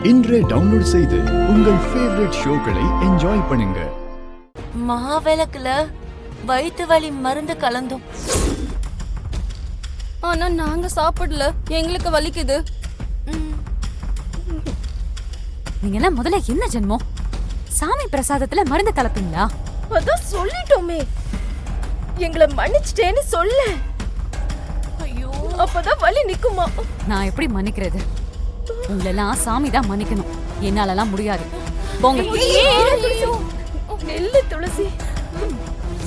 இன்றே டவுன்லோட் செய்து உங்கள் ஃபேவரட் ஷோக்களை என்ஜாய் பண்ணுங்க. மாவிளக்குல வயிற்று வலி மருந்து கலந்தோம். ஆனா நாங்க சாப்பிடல, எங்களுக்கு வலிக்குது. நீங்க எல்லாம் முதல்ல என்ன ஜென்மம்? சாமி பிரசாதத்துல மருந்து கலப்பீங்களா? அதான் சொல்லிட்டோமே, எங்களை மன்னிச்சிட்டேன்னு சொல்ல. ஐயோ, அப்பதான் வலி நிக்குமா? நான் எப்படி மன்னிக்கிறது? உங்களெல்லாம் சாமி தான் மன்னிக்கணும். என்னாலலாம் முடியாது. போங்க. நெல்லு துளசி,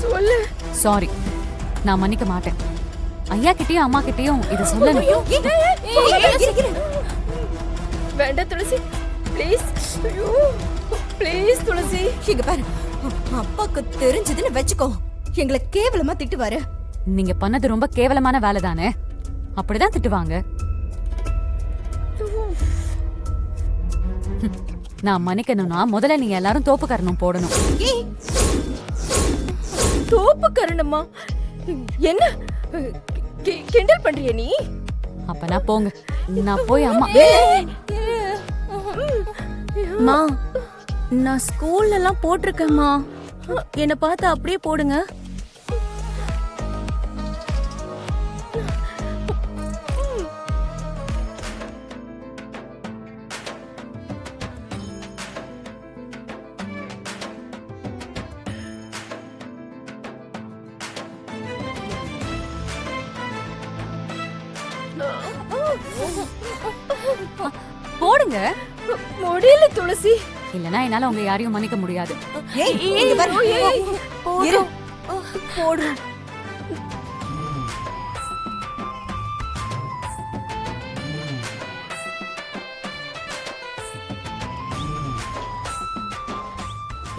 சொல்லு. சாரி, நான் மன்னிக்க மாட்டேன். ஐயா கிட்டயும் அம்மா கிட்டயும் இத சொல்லணும். வேண்டாம் துளசி, ப்ளீஸ். ஐயோ ப்ளீஸ் துளசி. இங்க பாரு, அப்பாக்கு தெரிஞ்சதுன்னு வெச்சுக்கோ, எங்களை கேவலமா திட்டுவாரு. நீங்க பண்ணது ரொம்ப கேவலமான வேலை தானே, அப்படிதான் திட்டுவாங்க. நான் மன்னிக்கணும்னா முதல்ல நீங்க எல்லாரும் தோப்பு கரணம் போடணும். தோப்பு கரணமா? என்ன கிண்டல் பண்றிய நீ? அப்பனா போங்க, நான் போய் அம்மா. மா, நான் ஸ்கூல்ல எல்லாம் போட்டிருக்கேம்மா, என்ன பார்த்து அப்படியே போடுங்க. போடுங்க. முடியல துளசி. இல்லனா என்னால உங்க யாரையும் மன்னிக்க முடியாது. போடு.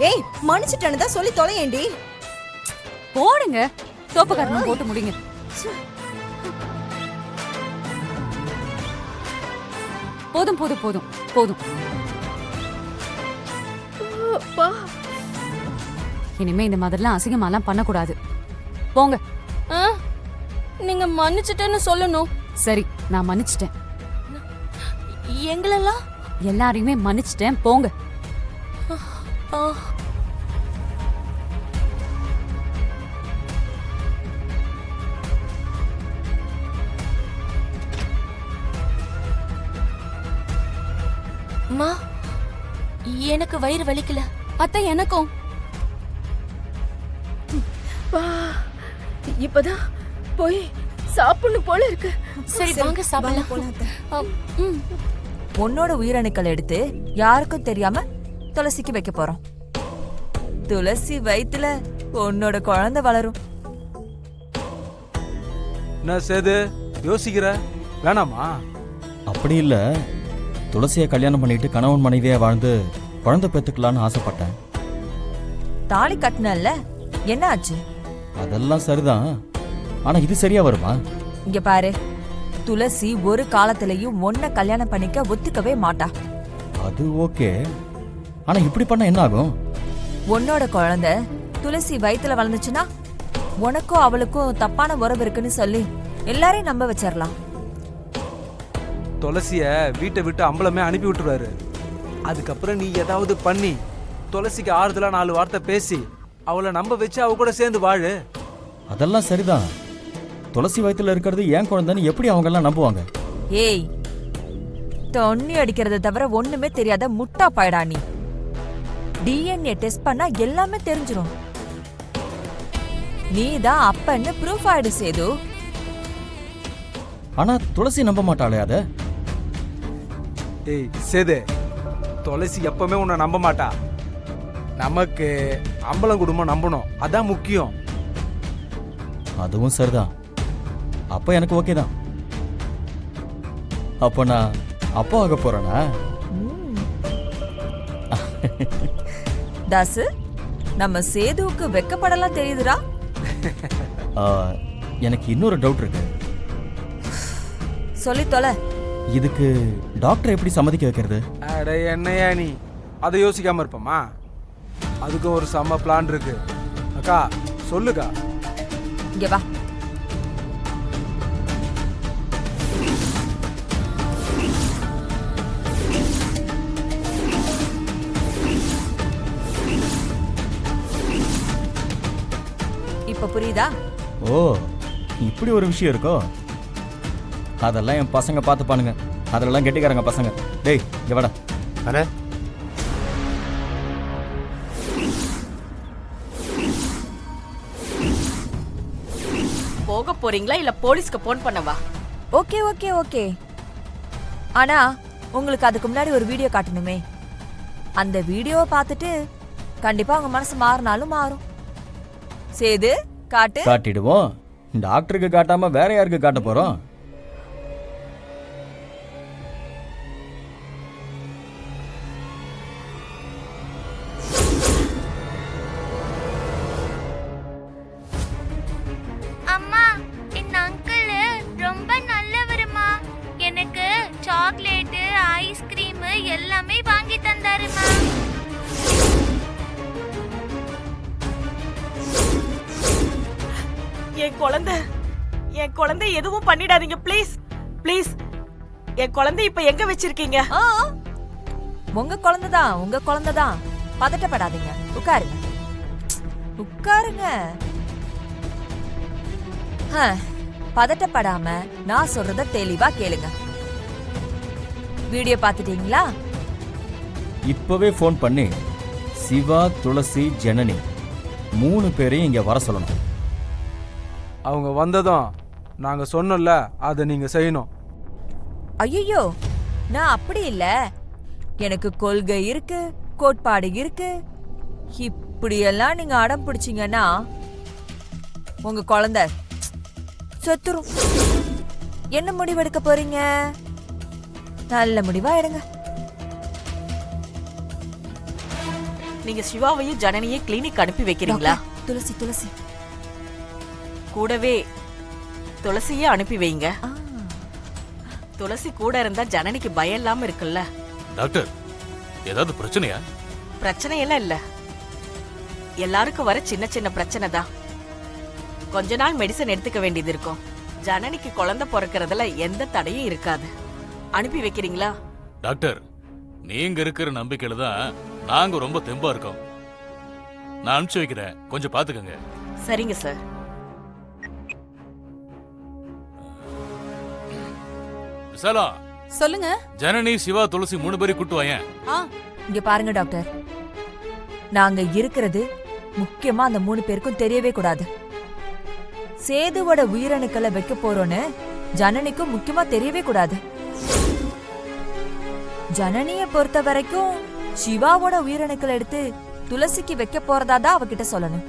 ஏய், மன்னிச்சிட்டேன்னு தான் சொல்லி தொலையேண்டி. போடுங்க, தோப்பு கரணம் போட்டு முடிங்க. போதும் போதும் போதும் போதும். இனிமே இந்த மாதிரிலாம் அசிங்கமாலாம் பண்ணக்கூடாது. போங்க. நீங்க மன்னிச்சிட்டேன்னு சொல்லணும். சரி, நான் மன்னிச்சிட்டேன். எங்களெல்லாம் எல்லாரையுமே மன்னிச்சிட்டேன். போங்க. அம்மா, எனக்கு வயிறு வலிக்கல. அத்தை, எனக்கும். இப்பதான் போய் சாப்பிடணும் போல இருக்கு. சரி, வாங்க சாப்பிடலாம். உன்னோட உயிரணுக்கள் எடுத்து யாருக்கும் தெரியாம துளசிக்கு வைக்க போறோம். துளசி வயித்துல உன்னோட குழந்தை வளரும். என்ன சேது யோசிக்கிற? வேணாமா? அப்படி இல்ல, துளசியை கல்யாணம் பண்ணிட்டு கணவன் மனைவியா வாழ்ந்து குழந்தை பெத்துக்கலான்னு ஆசைப்பட்டேன். தாலி கட்டினல்ல, என்ன ஆச்சு? அதெல்லாம் சரிதான், ஆனா இது சரியா வருமா? இங்க பாரு, துளசி ஒரு காலத்திலயும் ஒன்ன கல்யாணம் பண்ணிக்க ஒத்துக்கவே மாட்டா. அது ஓகே, ஆனா இப்படி பண்ண என்ன ஆகும்? உன்னோட குழந்தை துளசி வயித்துல வளர்ந்துச்சுன்னா உனக்கும் அவளுக்கும் தப்பான உறவு இருக்குன்னு சொல்லி எல்லாரையும் நம்ப வச்சிடலாம். துளசிய வீட்டை விட்டு அம்பலமே அனுப்பி விட்டுருவாரு. அதுக்கப்புறம் நீ ஏதாவது பண்ணி துளசிக்கு ஆறுதலா 4 வார்த்தை பேசி அவளை நம்ப வச்சு அவ கூட சேர்ந்து வாழு. அதெல்லாம் சரிதான், துளசி வயித்துல இருக்கிறது ஏன் குழந்தைன்னு எப்படி அவங்க எல்லாம் நம்புவாங்க? ஏய், தொண்ணி அடிக்கிறத தவிர ஒண்ணுமே தெரியாத முட்டா பாயடா நீ. டிஎன்ஏ டெஸ்ட் பண்ணா எல்லாமே தெரிஞ்சிரும். நீதான் அப்பன்னு ப்ரூஃப் ஆயிடு சேது. ஆனா துளசி நம்ப மாட்டாளே அத? ஏய் சேது, துளசி எப்பவுமே உன்னை நம்ப மாட்டா. நமக்கு அம்பலம் குடும்பம் நம்பணும், அதான் முக்கியம். அதுவும் சரிதான். அப்ப எனக்கு ஓகே தான். அப்ப நான் அப்பா ஆக போறேனா? தாசு, நம்ம சேதுவுக்கு வெக்கப்படலாம் தெரியுதுடா. எனக்கு இன்னொரு டவுட் இருக்கு. சொல்லி தொலை. இதுக்கு டாக்டர் எப்படி சம்மதிக்க வைக்கிறது? அட என்னையா நீ அதை யோசிக்காம இருப்பமா? அதுக்கும் ஒரு செம்ம பிளான் இருக்கு. அக்கா சொல்லுக்கா. இங்க வா. இப்ப புரியுதா? ஓ இப்படி ஒரு விஷயம் இருக்கோ? அதெல்லாம் என் பசங்க பார்த்துப்பானுங்க. அதெல்லாம் கெட்டிக்காரங்க பசங்க. டேய் இங்க வாடா. அண்ணே போக போறீங்களா இல்ல போலீஸ்க்கு போன் பண்ணவா? Okay okay okay. ஆனா உங்களுக்கு அதுக்கு முன்னாடி ஒரு வீடியோ காட்டணுமே. அந்த வீடியோவை பார்த்துட்டு கண்டிப்பா உங்க மனசு மாறினாலும் மாறும். சேது காட்டு. காட்டிடுவோம். டாக்டருக்கு காட்டாம வேற யாருக்கு காட்ட போறோம்? அம்மா, இந்த அங்கிள் ரொம்ப நல்லவருமா. எனக்கு சாக்லேட், ஐஸ்கிரீம் எல்லாமே வாங்கி தந்தாருமா. என் குழந்தை எதுவும் பண்ணிடாதீங்க ப்ளீஸ் ப்ளீஸ். என் குழந்தை இப்ப எங்க வச்சிருக்கீங்க? உங்க குழந்தைதான். பதட்டப்படாதீங்க. உட்காருங்க. பதட்டப்படாம நான் சொல்றத தெளிவா கேளுங்க. வீடியோ பாத்துட்டீங்களா? இப்பவே ஃபோன் பண்ணி சிவா, துளசி, ஜனனி 3 பேரையும் இங்க வர சொல்லணும். அவங்க வந்ததும் நாங்க சொன்னோம்ல அதை நீங்க செய்யணும். ஐயோ, நான் அப்படி இல்ல. எனக்கு கொள்கை இருக்கு, கோட்பாடு இருக்கு. இப்படியெல்லாம் நீங்க அடம் பிடிச்சீங்கன்னா உங்க குழந்தை செத்துரும். என்ன முடிவெடுக்க போறீங்க? நல்ல முடிவா எடுங்க. நீங்க சிவாவையும் ஜனனியும் கிளினிக் அனுப்பி வைக்கிறீங்களா? துளசி கூடவே துளசியே அனுப்பி வைங்க. துளசி கூட இருந்தா ஜனனிக்கு பயம் இல்லாம இருக்குல்ல. டாக்டர் ஏதாவது பிரச்சனையா? பிரச்சனை எல்லாம் இல்ல. எல்லாருக்கும் வர சின்ன சின்ன பிரச்சனை தான். கொஞ்ச நாள் மெடிசன் எடுத்துக்க வேண்டியது இருக்கும். ஜனனிக்கு குழந்தை பிறக்கிறதுல எந்த தடையும் இருக்காது. அனுப்பி வைக்கிறீங்களா? டாக்டர் நீங்க இருக்கிற நம்பிக்கையில தான் நாங்க ரொம்ப தெம்பா இருக்கோம். நான் அனுப்பிச்சு வைக்கிறேன், கொஞ்சம் பாத்துக்கங்க. சரிங்க சார். விசாலா, சொல்லுங்க. ஜனனி, சிவா, துளசி 3 பேரை கூட்டு வாயேன். இங்க பாருங்க டாக்டர், நாங்க இருக்கிறது முக்கியமா அந்த 3 பேருக்கும் தெரியவே கூடாது. சேதுவோட உயிரணுக்களை வைக்க போறோன்னு ஜனனிக்கும் முக்கியமா தெரியவே கூடாது. ஜனனிய பொறுத்த வரைக்கும் சிவாவோட உயிரணுக்களை எடுத்து துளசிக்கு வைக்க போறதா தான் அவகிட்ட சொல்லணும்.